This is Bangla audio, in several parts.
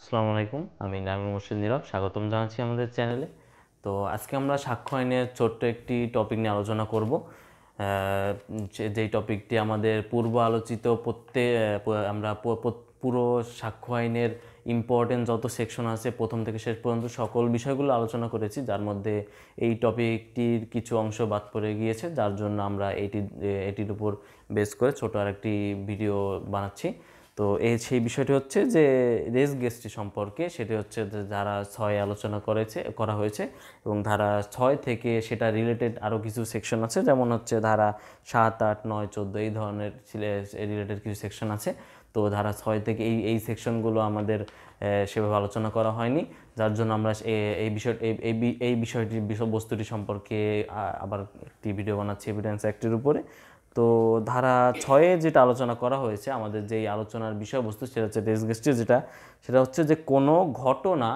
আসসালামু আলাইকুম, আমি নাঈমুল মুর্শিদ নীরব। স্বাগতম জানাচ্ছি আমাদের চ্যানেলে। তো আজকে আমরা সাক্ষ্য আইনের ছোট্ট একটি টপিক নিয়ে আলোচনা করব। যেই টপিকটি আমাদের পূর্ব আলোচিত আমরা পুরো সাক্ষ্য আইনের ইম্পর্টেন্ট যত সেকশন আছে প্রথম থেকে শেষ পর্যন্ত সকল বিষয়গুলো আলোচনা করেছি, যার মধ্যে এই টপিকটির কিছু অংশ বাদ পড়ে গিয়েছে, যার জন্য আমরা এটির উপর বেস করে ছোট আরেকটি ভিডিও বানাচ্ছি। তো সেই বিষয়টি হচ্ছে যে রেস গেস্ট্রি সম্পর্কে, সেটি হচ্ছে যে ধারা 6 আলোচনা করা হয়েছে এবং ধারা 6 থেকে সেটা রিলেটেড আরও কিছু সেকশন আছে, যেমন হচ্ছে ধারা 7, 8, 9, 14 এই ধরনের রিলেটেড কিছু সেকশন আছে। তো ধারা 6 থেকে এই সেকশনগুলো আমাদের সেভাবে আলোচনা করা হয়নি, যার জন্য আমরা এই বিষয়টির বিষয়বস্তুটি সম্পর্কে আবার একটি ভিডিও বানাচ্ছি এভিডেন্স অ্যাক্টের উপরে। তো ধারা 6 যেটা আলোচনা করা হয়েছে, আমাদের যেই আলোচনার বিষয়বস্তু সেটা হচ্ছে রেস গেস্ট্রি, সেটা হচ্ছে যে কোনো ঘটনা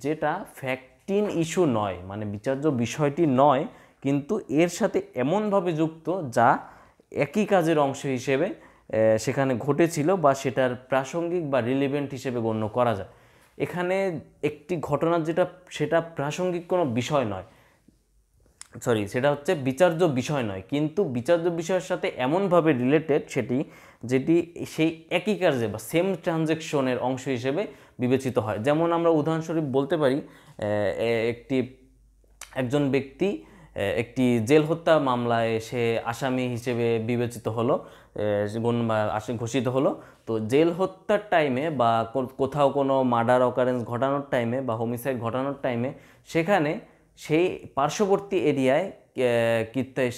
যেটা ফ্যাক্টিন ইস্যু নয়, মানে বিচার্য বিষয়টি নয়, কিন্তু এর সাথে এমনভাবে যুক্ত যা একই কাজের অংশ হিসেবে সেখানে ঘটেছিল বা সেটার প্রাসঙ্গিক বা রিলেভেন্ট হিসেবে গণ্য করা যায়। এখানে একটি ঘটনা সেটা প্রাসঙ্গিক কোনো বিষয় নয়, সেটা হচ্ছে বিচার্য বিষয় নয়, কিন্তু বিচার্য বিষয়ের সাথে এমনভাবে রিলেটেড যেটি সেই একই কাজে বা সেম ট্রানজ্যাকশনের অংশ হিসেবে বিবেচিত হয়। যেমন আমরা উদাহরণস্বরূপ বলতে পারি, একজন ব্যক্তি একটি জেল হত্যা মামলায় সে আসামি হিসেবে বিবেচিত হলো, ঘোষিত হলো। তো জেল হত্যার টাইমে বা কোথাও কোনো মার্ডার অকারেন্স ঘটানোর টাইমে বা হোমিসাইড ঘটানোর টাইমে সেখানে সেই পার্শ্ববর্তী এরিয়ায়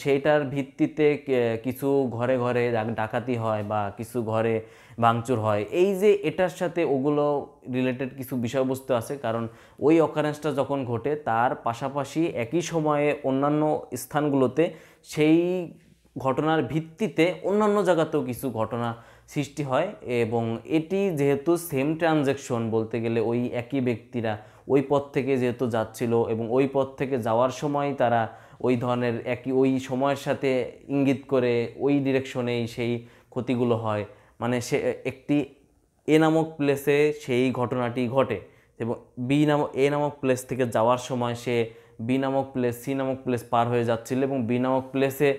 সেইটার ভিত্তিতে কিছু ঘরে ঘরে ডাকাতি হয় বা কিছু ঘরে ভাঙচুর হয়। এই যে এটার সাথে ওগুলো রিলেটেড কিছু বিষয়বস্তু আছে, কারণ ওই অকারেন্সটা যখন ঘটে তার পাশাপাশি একই সময়ে অন্যান্য স্থানগুলোতে সেই ঘটনার ভিত্তিতে অন্যান্য জায়গাতেও কিছু ঘটনা সৃষ্টি হয়, এবং এটি যেহেতু সেম ট্রানজ্যাকশন বলতে গেলে ওই একই ব্যক্তিরা ওই পথ থেকে যেহেতু যাচ্ছিল এবং ওই পথ থেকে যাওয়ার সময় তারা ওই ধরনের ওই সময়ের সাথে ইঙ্গিত করে ওই ডিরেকশনেই সেই ক্ষতিগুলো হয়, মানে সে একটি এ নামক প্লেসে সেই ঘটনাটি ঘটে এবং এ নামক প্লেস থেকে যাওয়ার সময় সে বি নামক প্লেস সি নামক প্লেস পার হয়ে যাচ্ছিল এবং বি নামক প্লেসে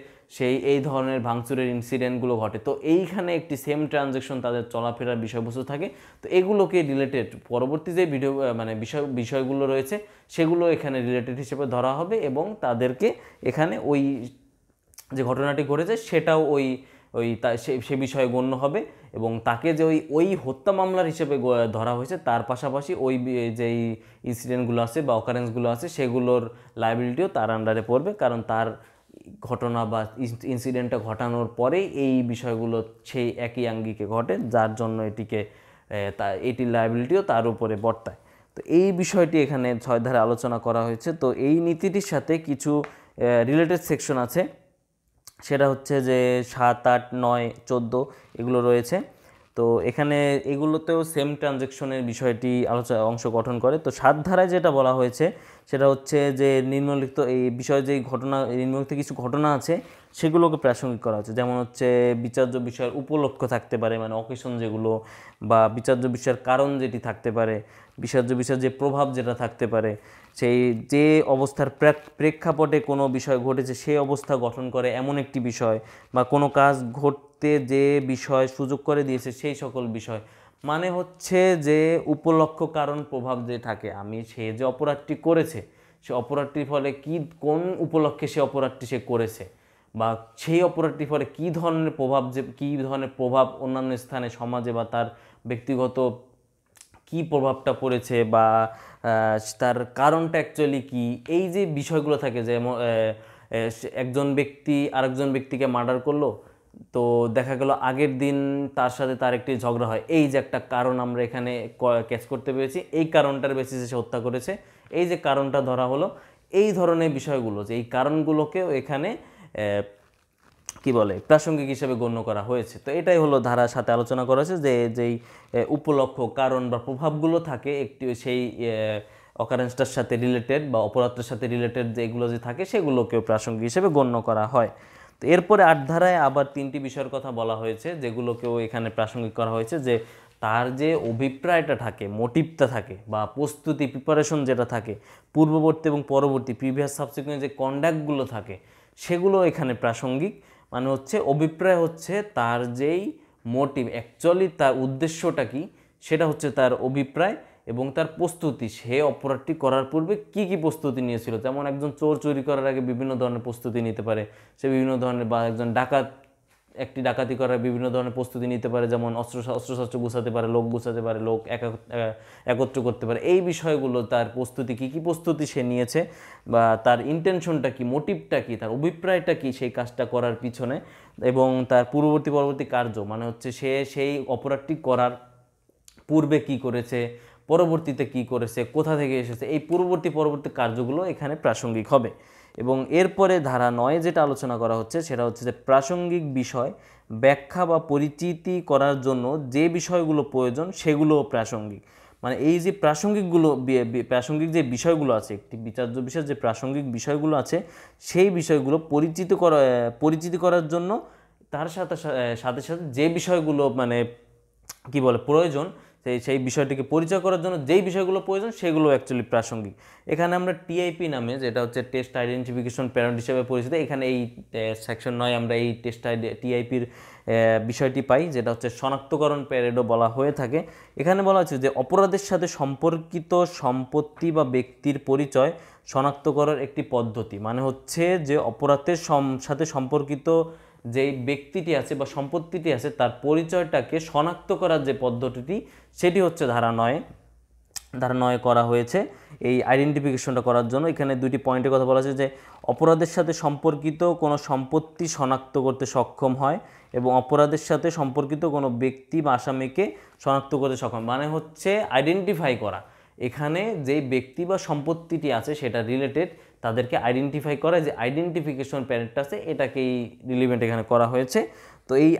এই ধরনের ভাঙচুরের ইনসিডেন্টগুলো ঘটে। তো এইখানে একটি সেম ট্রানজ্যাকশন তাদের চলাফেরার বিষয়বস্তু থাকে। তো এগুলোকে রিলেটেড পরবর্তী যে বিষয়গুলো রয়েছে সেগুলো এখানে রিলেটেড হিসেবে ধরা হবে এবং তাদেরকে এখানে ওই যে ঘটনাটি ঘটেছে সেটাও সে বিষয়ে গণ্য হবে এবং তাকে যে ওই হত্যা মামলার হিসেবে ধরা হয়েছে তার পাশাপাশি ওই যেই ইনসিডেন্টগুলো আছে বা অকারেন্সগুলো আছে সেগুলোর লায়াবিলিটিও তার আন্ডারে পড়বে, কারণ তার ঘটনা বা ইনসিডেন্টটা ঘটানোর পরেই এই বিষয়গুলো সেই একই আঙ্গিকে ঘটে, যার জন্য এটির লায়াবিলিটিও তার উপরে বর্তায়। তো এই বিষয়টি এখানে 6 ধারে আলোচনা করা হয়েছে। তো এই নীতিটির সাথে কিছু রিলেটেড সেকশন আছে, সেটা হচ্ছে যে 7, 8, 9, 14 এগুলো রয়েছে। তো এখানে এগুলোতেও সেম ট্রানজ্যাকশনের বিষয়টি অংশ গঠন করে। তো 7 ধারায় যেটা বলা হয়েছে সেটা হচ্ছে যে নিম্নলিখিত এই বিষয়ে যেই নিম্নলিখিত কিছু ঘটনা আছে সেগুলোকে প্রাসঙ্গিক করা হচ্ছে, যেমন হচ্ছে বিচার্য বিষয়ের উপলক্ষ থাকতে পারে, মানে অকেশন যেগুলো, বা বিচার্য বিষয়ের কারণ যেটি থাকতে পারে, বিচার্য বিষয়ের যে প্রভাব যেটা থাকতে পারে, সেই যে অবস্থার প্রেক্ষাপটে কোনো বিষয় ঘটেছে সেই অবস্থা গঠন করে এমন একটি বিষয়, বা কোনো কাজ ঘটতে যে বিষয় সুযোগ করে দিয়েছে সেই সকল বিষয়। মানে হচ্ছে যে উপলক্ষ কারণ প্রভাব যে থাকে, সে যে অপরাধটি করেছে সে অপরাধটির ফলে কোন উপলক্ষে সে অপরাধটি সে করেছে, বা সেই অপরাধটির ফলে কী ধরনের প্রভাব অন্যান্য স্থানে সমাজে বা তার ব্যক্তিগত কি প্রভাবটা পড়েছে, বা তার কারণটা অ্যাকচুয়ালি কি, এই যে বিষয়গুলো থাকে। যেমন একজন ব্যক্তি আরেকজন ব্যক্তিকে মার্ডার করলো, তো দেখা গেল আগের দিন তার সাথে তার একটি ঝগড়া হয়, এই যে একটা কারণ আমরা এখানে ক্যাচ করতে পেরেছি, এই কারণটার বেসিসে সে হত্যা করেছে, এই যে কারণটা ধরা হলো, এই ধরনের বিষয়গুলো যে এই কারণগুলোকেও এখানে কি বলে প্রাসঙ্গিক হিসেবে গণ্য করা হয়েছে। তো এটাই হলো ধারার সাথে আলোচনা করা হয়েছে যে যেই উপলক্ষ কারণ বা প্রভাবগুলো থাকে একটি সেই অকারেন্সটার সাথে রিলেটেড বা অপরাধটার সাথে রিলেটেড যেগুলো যে থাকে সেগুলোকেও প্রাসঙ্গিক হিসেবে গণ্য করা হয়। তো এরপরে 8 ধারায় আবার 3টি বিষয়ের কথা বলা হয়েছে যেগুলোকেও এখানে প্রাসঙ্গিক করা হয়েছে, যে তার যে অভিপ্রায়টা থাকে, মোটিভটা থাকে বা প্রস্তুতি প্রিপারেশন যেটা থাকে, পূর্ববর্তী এবং পরবর্তী প্রিভিয়াস সাবসিকুয়েন্ট যে কন্ডাক্টগুলো থাকে সেগুলো এখানে প্রাসঙ্গিক। মানে হচ্ছে অভিপ্রায় হচ্ছে তার যেই মোটিভ, অ্যাকচুয়ালি তার উদ্দেশ্যটা কি সেটা হচ্ছে তার অভিপ্রায়, এবং তার প্রস্তুতি, সে অপরাধটি করার পূর্বে কি কি প্রস্তুতি নিয়েছিল। যেমন একজন চোর চুরি করার আগে বিভিন্ন ধরনের প্রস্তুতি নিতে পারে, সে বিভিন্ন ধরনের, বা একজন ডাকাত একটি ডাকাতি করার বিভিন্ন ধরনের প্রস্তুতি নিতে পারে, যেমন অস্ত্রশস্ত্র গুছাতে পারে, লোক গুছাতে পারে, লোক একত্র করতে পারে। এই বিষয়গুলো তার প্রস্তুতি, কী কী প্রস্তুতি সে নিয়েছে, বা তার ইন্টেনশনটা কি, মোটিভটা কি, তার অভিপ্রায়টা কি সেই কাজটা করার পিছনে, এবং তার পরবর্তী কার্য, মানে হচ্ছে সে সেই অপরাধটি করার পূর্বে কি করেছে, পরবর্তীতে কি করেছে, কোথা থেকে এসেছে, এই পরবর্তী কার্যগুলো এখানে প্রাসঙ্গিক হবে। এবং এরপরে ধারা 9 যেটা আলোচনা করা হচ্ছে সেটা হচ্ছে যে প্রাসঙ্গিক বিষয় ব্যাখ্যা বা পরিচিতি করার জন্য যে বিষয়গুলো প্রয়োজন সেগুলোও প্রাসঙ্গিক। মানে এই যে প্রাসঙ্গিক যে বিষয়গুলো আছে, একটি বিচার্য বিষয় যে প্রাসঙ্গিক বিষয়গুলো আছে সেই বিষয়গুলো পরিচিতি করার জন্য তার সাথে সাথে যে বিষয়গুলো মানে কি বলে প্রয়োজন, সেই বিষয়টিকে পরিচয় করার জন্য যেই বিষয়গুলো প্রয়োজন সেগুলো অ্যাকচুয়ালি প্রাসঙ্গিক। এখানে আমরা টিআইপি নামে, যেটা হচ্ছে টেস্ট আইডেন্টিফিকেশন প্যারেন্ট হিসেবে পরিচিত, এখানে এই সেকশন 9 আমরা এই টিআইপির বিষয়টি পাই, যেটা হচ্ছে শনাক্তকরণ প্যারেডও বলা হয়ে থাকে। এখানে বলা হচ্ছে যে অপরাধের সাথে সম্পর্কিত সম্পত্তি বা ব্যক্তির পরিচয় শনাক্ত করার একটি পদ্ধতি। মানে হচ্ছে যে অপরাধের সাথে সম্পর্কিত যেই ব্যক্তিটি আছে বা সম্পত্তিটি আছে তার পরিচয়টাকে শনাক্ত করার যে পদ্ধতিটি, সেটি হচ্ছে ধারা 9 করা হয়েছে এই আইডেন্টিফিকেশনটা করার জন্য। এখানে দুইটি পয়েন্টের কথা বলা আছে, যে অপরাধের সাথে সম্পর্কিত কোনো সম্পত্তি শনাক্ত করতে সক্ষম হয় এবং অপরাধের সাথে সম্পর্কিত কোনো ব্যক্তি বা আসামিকে শনাক্ত করতে সক্ষম। মানে হচ্ছে আইডেন্টিফাই করা, এখানে যেই ব্যক্তি বা সম্পত্তিটি আছে সেটা রিলেটেড, তাদেরকে আইডেন্টিফাই করা, যে আইডেন্টিফিকেশন প্যারেডটা আছে এটাকেই রিলিভেন্ট এখানে করা হয়েছে। তো এই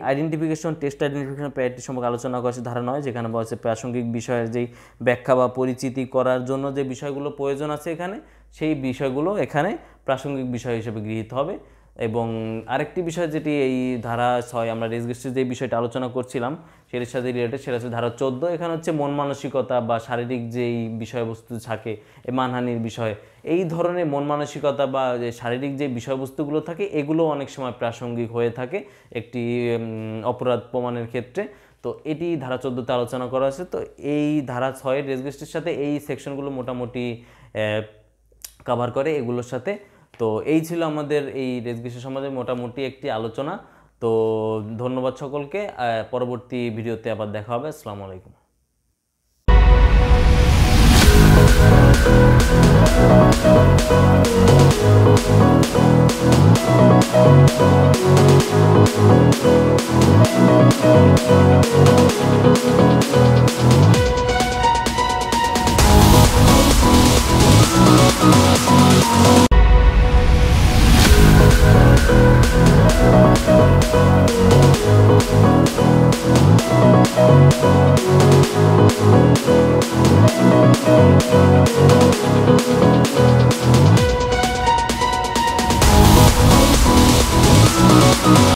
টেস্ট আইডেন্টিফিকেশন প্যারেডটি সম্পর্কে আলোচনা করা হচ্ছে ধারা 9, যেখানে বলা হচ্ছে প্রাসঙ্গিক বিষয়ের যেই ব্যাখ্যা বা পরিচিতি করার জন্য যে বিষয়গুলো প্রয়োজন আছে এখানে, সেই বিষয়গুলো এখানে প্রাসঙ্গিক বিষয় হিসেবে গৃহীত হবে। এবং আরেকটি বিষয় যেটি এই ধারা 6 আমরা রেজিস্ট্রির যে বিষয়টা আলোচনা করছিলাম সেটার সাথে রিলেটেড, সেটা হচ্ছে ধারা 14। এখানে হচ্ছে মন মানসিকতা বা শারীরিক যেই বিষয়বস্তু থাকে, এই মানহানির বিষয়, এই ধরনের মন মানসিকতা বা যে শারীরিক যে বিষয়বস্তুগুলো থাকে এগুলো অনেক সময় প্রাসঙ্গিক হয়ে থাকে একটি অপরাধ প্রমাণের ক্ষেত্রে। তো এটি ধারা 14তে আলোচনা করা আছে। তো এই ধারা 6 রেজিস্ট্রির সাথে এই সেকশনগুলো মোটামুটি কভার করে এগুলোর সাথে। তো এই ছিল আমাদের এই রেজিস্ট্রেশন সম্বন্ধে মোটামুটি একটি আলোচনা। তো ধন্যবাদ সকলকে, পরবর্তী ভিডিওতে আবার দেখা হবে। আসসালামু আলাইকুম।